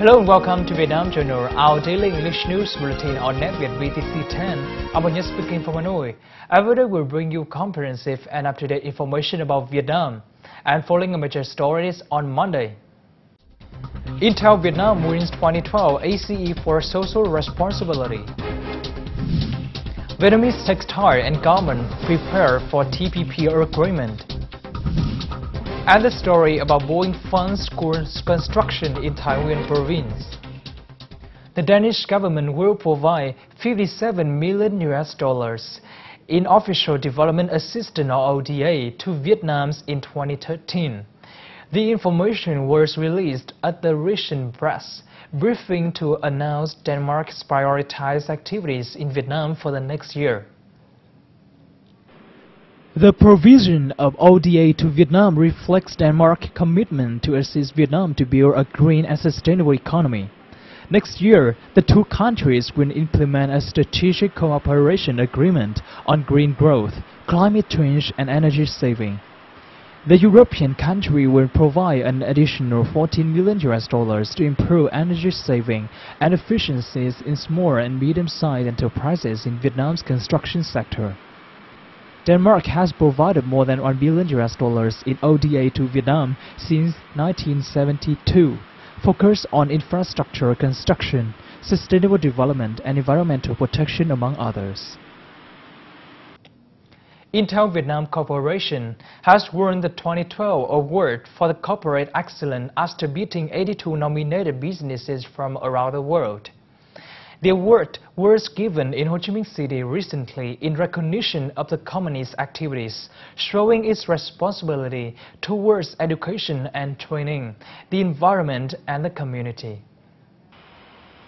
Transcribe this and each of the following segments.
Hello and welcome to Vietnam Journal, our daily English news bulletin on Netviet VTC 10. I'm Nhật speaking from Hanoi. Every day we'll bring you comprehensive and up-to-date information about Vietnam. And following major stories on Monday. Intel Vietnam wins 2012 ACE for social responsibility. Vietnamese textile and garment prepare for TPP agreement. And the story about Boeing funds school construction in Taiwan province. The Danish government will provide $57 million in official development assistance or ODA to Vietnam in 2013. The information was released at the recent press briefing to announce Denmark's prioritized activities in Vietnam for the next year. The provision of ODA to Vietnam reflects Denmark's commitment to assist Vietnam to build a green and sustainable economy. Next year, the two countries will implement a strategic cooperation agreement on green growth, climate change and energy saving. The European country will provide an additional $14 million to improve energy saving and efficiencies in small and medium-sized enterprises in Vietnam's construction sector. Denmark has provided more than $1 billion in ODA to Vietnam since 1972, focused on infrastructure construction, sustainable development and environmental protection among others. Intel Vietnam Corporation has won the 2012 award for the Corporate Excellence after beating 82 nominated businesses from around the world. The award was given in Ho Chi Minh City recently in recognition of the company's activities, showing its responsibility towards education and training, the environment and the community.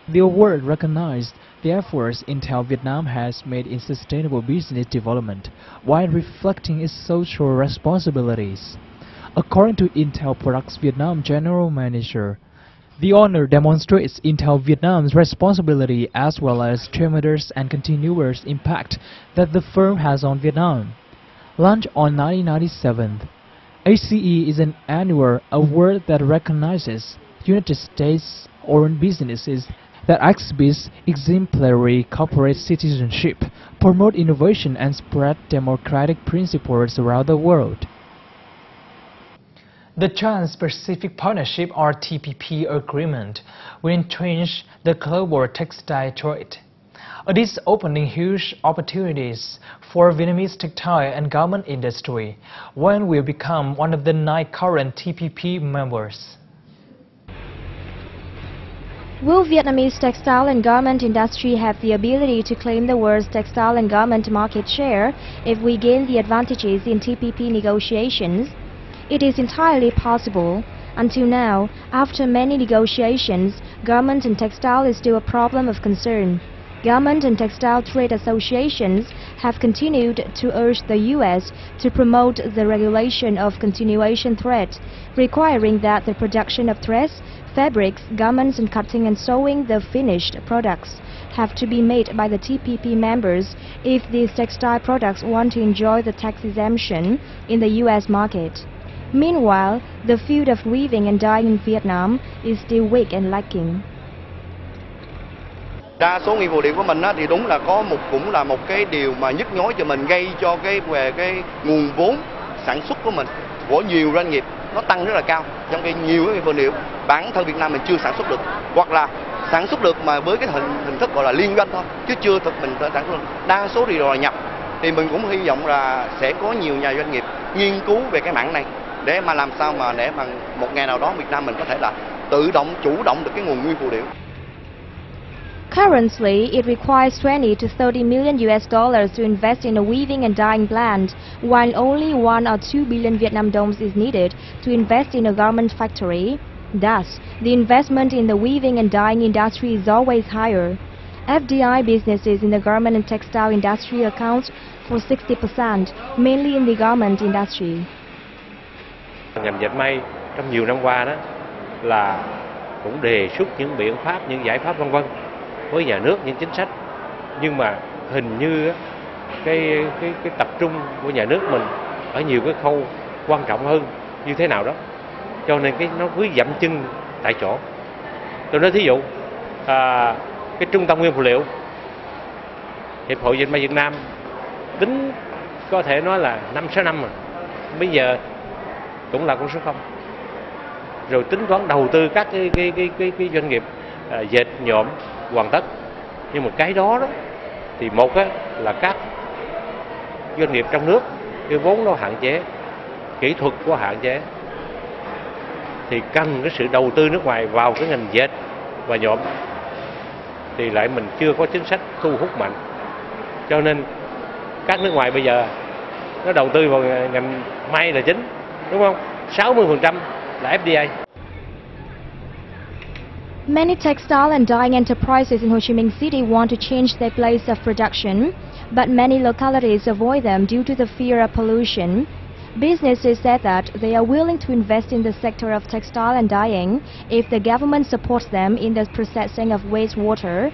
The award recognized the efforts Intel Vietnam has made in sustainable business development while reflecting its social responsibilities. According to Intel Products Vietnam General Manager, the honor demonstrates Intel Vietnam's responsibility as well as tremendous and continuous impact that the firm has on Vietnam. Launched on 1997, ACE is an annual award that recognizes United States-owned businesses that exhibit exemplary corporate citizenship, promote innovation and spread democratic principles around the world. The Trans-Pacific Partnership or TPP agreement will entrench the global textile trade. It is opening huge opportunities for Vietnamese textile and garment industry when we become one of the 9 current TPP members. Will Vietnamese textile and garment industry have the ability to claim the world's textile and garment market share if we gain the advantages in TPP negotiations? It is entirely possible. Until now, after many negotiations, garment and textile is still a problem of concern. Garment and textile trade associations have continued to urge the U.S. to promote the regulation of continuation thread, requiring that the production of threads, fabrics, garments and cutting and sewing the finished products have to be made by the TPP members if these textile products want to enjoy the tax exemption in the U.S. market. Meanwhile, the field of weaving and dyeing in Vietnam is still weak and lacking. Đa số nguyên phụ liệu của mình thì đúng là cũng là một cái điều mà nhức nhối cho mình, gây cho về cái nguồn vốn sản xuất của mình của nhiều doanh nghiệp nó tăng rất là cao. Trong khi nhiều cái nguyên phụ liệu bản thân Việt Nam mình chưa sản xuất được, hoặc là sản xuất được mà với cái hình thức gọi là liên doanh thôi, chứ chưa thực mình sản xuất được. Đa số thì rồi nhập, thì mình cũng hy vọng là sẽ có nhiều nhà doanh nghiệp nghiên cứu về cái mảng này để mà làm sao mà để mà một ngày nào đó Việt Nam mình có thể là tự động chủ động được cái nguồn nguyên phụ liệu. Currently, it requires 20 to 30 million US dollars to invest in a weaving and dyeing plant, while only 1 or 2 billion Vietnam dongs is needed to invest in a garment factory. Thus, the investment in the weaving and dyeing industry is always higher. FDI businesses in the garment and textile industry account for 60%, mainly in the garment industry. Ngành dệt may trong nhiều năm qua đó là cũng đề xuất những biện pháp, những giải pháp vân với nhà nước, những chính sách, nhưng mà hình như cái tập trung của nhà nước mình ở nhiều cái khâu quan trọng hơn như thế nào đó, cho nên nó cứ dậm chân tại chỗ. Tôi nói thí dụ cái trung tâm nguyên phụ liệu, Hiệp hội Dệt may Việt Nam tính có thể nói là 5-6 năm rồi, bây giờ cũng là con số 0. Rồi tính toán đầu tư các cái doanh nghiệp dệt nhuộm hoàn tất, nhưng mà cái đó thì một là các doanh nghiệp trong nước cái vốn nó hạn chế, kỹ thuật có hạn chế, thì cần cái sự đầu tư nước ngoài vào cái ngành dệt và nhuộm, thì lại mình chưa có chính sách thu hút mạnh, cho nên các nước ngoài bây giờ nó đầu tư vào ngành may là chính, đúng không? 60% là FDI. Many textile and dyeing enterprises in Ho Chi Minh City want to change their place of production, but many localities avoid them due to the fear of pollution. Businesses said that they are willing to invest in the sector of textile and dyeing if the government supports them in the processing of wastewater,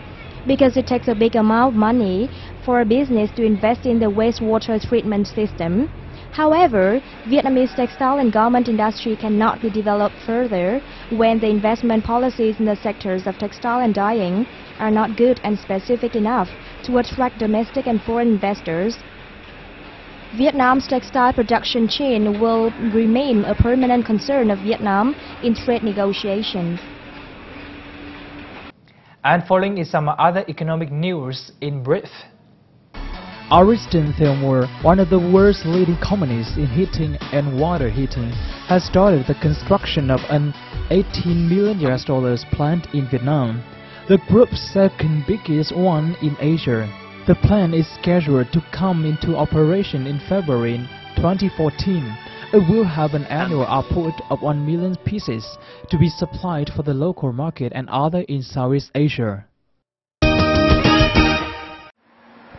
because it takes a big amount of money for a business to invest in the wastewater treatment system. However, Vietnamese textile and garment industry cannot be developed further when the investment policies in the sectors of textile and dyeing are not good and specific enough to attract domestic and foreign investors. Vietnam's textile production chain will remain a permanent concern of Vietnam in trade negotiations. And following is some other economic news in brief. Tin Tieng Anh, one of the world's leading companies in heating and water heating, has started the construction of an $18 million plant in Vietnam, the group's second biggest one in Asia. The plant is scheduled to come into operation in February 2014. It will have an annual output of 1 million pieces to be supplied for the local market and other in Southeast Asia.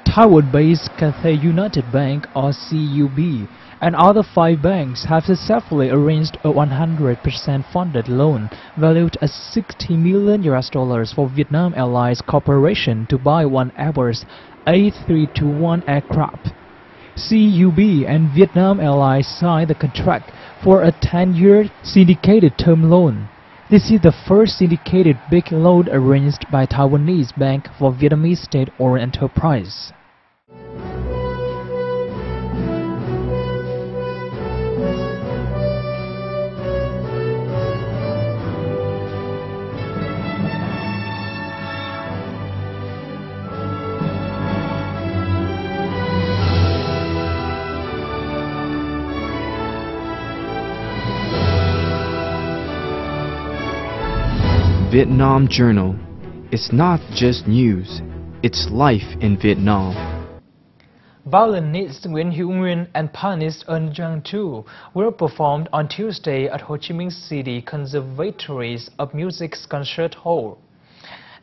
Taiwan-based Cathay United Bank, or CUB, and other 5 banks have successfully arranged a 100% funded loan valued at $60 million for Vietnam Airlines Corporation to buy one Airbus A321 aircraft. CUB and Vietnam Airlines signed the contract for a 10-year syndicated term loan. This is the first syndicated big loan arranged by Taiwanese bank for Vietnamese state-owned enterprise. Vietnam Journal. It's not just news, it's life in Vietnam. Violinist Nguyễn Hữu Nguyên and pianist Eun Jang Chu were performed on Tuesday at Ho Chi Minh City Conservatories of Music's Concert Hall.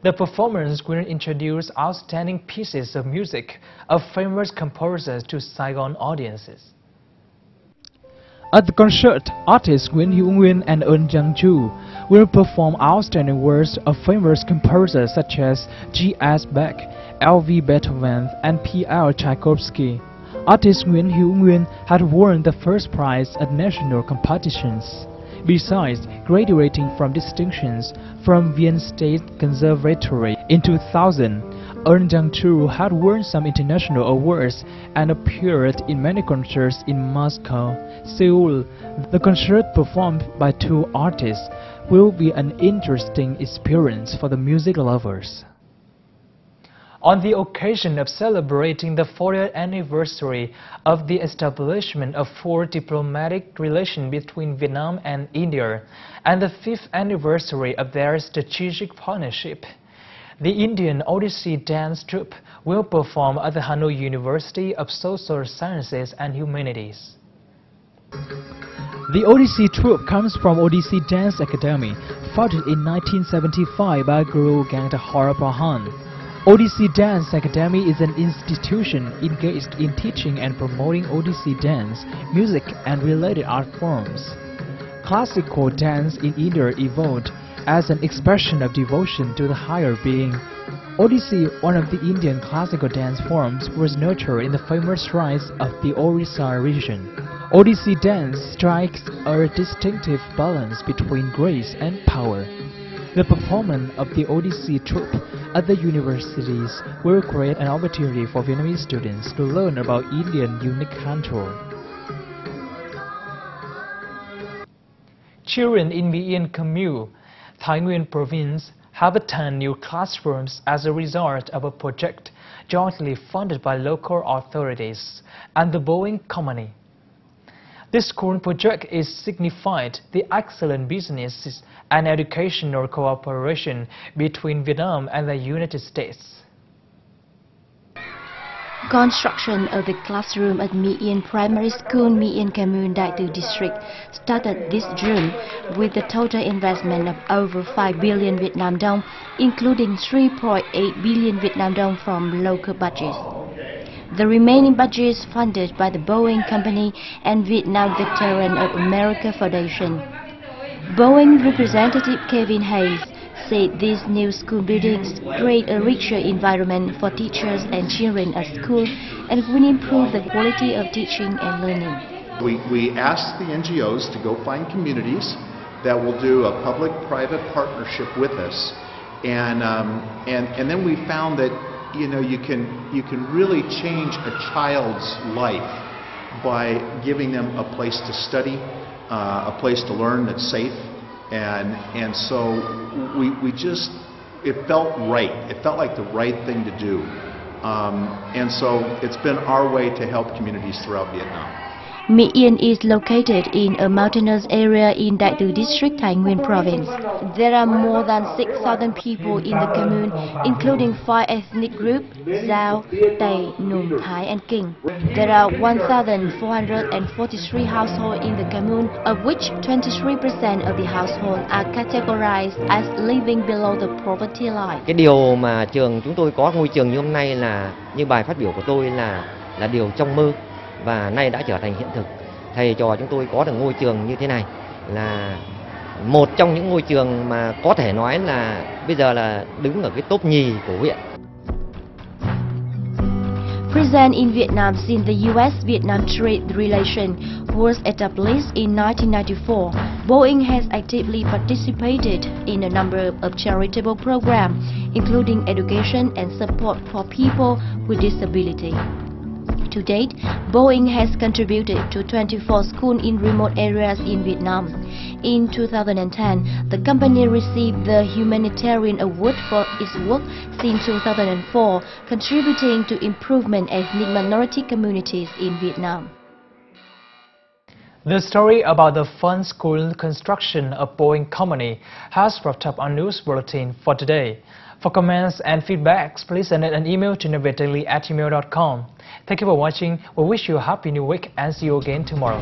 The performance will introduce outstanding pieces of music of famous composers to Saigon audiences. At the concert, artists Nguyễn Hữu Nguyên and Eun Jang Chu will perform outstanding works of famous composers such as G.S. Bach, L.V. Beethoven, and P.L. Tchaikovsky. Artist Nguyễn Hữu Nguyên had won the first prize at national competitions. Besides graduating from distinctions from Vienna State Conservatory in 2000, Eun Jang Chu had won some international awards and appeared in many concerts in Moscow, Seoul. The concert performed by 2 artists will be an interesting experience for the music lovers. On the occasion of celebrating the 40th anniversary of the establishment of 4 diplomatic relations between Vietnam and India, and the 5th anniversary of their strategic partnership, the Indian Odyssey Dance Troupe will perform at the Hanoi University of Social Sciences and Humanities. The Odyssey troupe comes from Odyssey Dance Academy, founded in 1975 by Guru Gandhar Prahan. Odyssey Dance Academy is an institution engaged in teaching and promoting Odyssey dance, music, and related art forms. Classical dance in India evolved as an expression of devotion to the higher being. Odyssey, one of the Indian classical dance forms, was nurtured in the famous shrines of the Orissa region. Odyssey dance strikes a distinctive balance between grace and power. The performance of the Odyssey troupe at the universities will create an opportunity for Vietnamese students to learn about Indian unique culture. Children in Mien Commune, Thái Nguyên Province, have attended new classrooms as a result of a project jointly funded by local authorities and the Boeing company. This school project is signified the excellent business and educational cooperation between Vietnam and the United States. Construction of the classroom at Mien Primary School, Mien Commune, Đại Từ District started this June with a total investment of over 5 billion Vietnam dong, including 3.8 billion Vietnam dong from local budgets. The remaining budget is funded by the Boeing Company and Vietnam Veteran of America Foundation. Boeing representative Kevin Hayes said these new school buildings create a richer environment for teachers and children at school and will improve the quality of teaching and learning. We asked the NGOs to go find communities that will do a public-private partnership with us, and then we found that you can really change a child's life by giving them a place to study, a place to learn that's safe, and so it felt right. It felt like the right thing to do, and so it's been our way to help communities throughout Vietnam. Mien is located in a mountainous area in Đại Từ District, Thái Nguyên Province. There are more than 6,000 people in the commune, including 5 ethnic groups: Dao, Tày, Nùng, Thái, and Kinh. There are 1,443 households in the commune, of which 23% of the households are categorized as living below the poverty line. Cái điều mà trường chúng tôi có ngôi trường như hôm nay là như bài phát biểu của tôi là điều trong mơ và nay đã trở thành hiện thực. Thầy trò chúng tôi có được ngôi trường như thế này là một trong những ngôi trường mà có thể nói là bây giờ là đứng ở cái top nhì của huyện. Present in Vietnam since the U.S.-Vietnam trade relation was established in 1994, Boeing has actively participated in a number of charitable programs, including education and support for people with disability. To date, Boeing has contributed to 24 schools in remote areas in Vietnam. In 2010, the company received the Humanitarian Award for its work since 2004, contributing to improvement ethnic minority communities in Vietnam. The story about the fun school construction of Boeing Company has wrapped up our news bulletin for today. For comments and feedbacks, please send an email to innovatedaily@gmail.com. Thank you for watching. We wish you a happy new week and see you again tomorrow.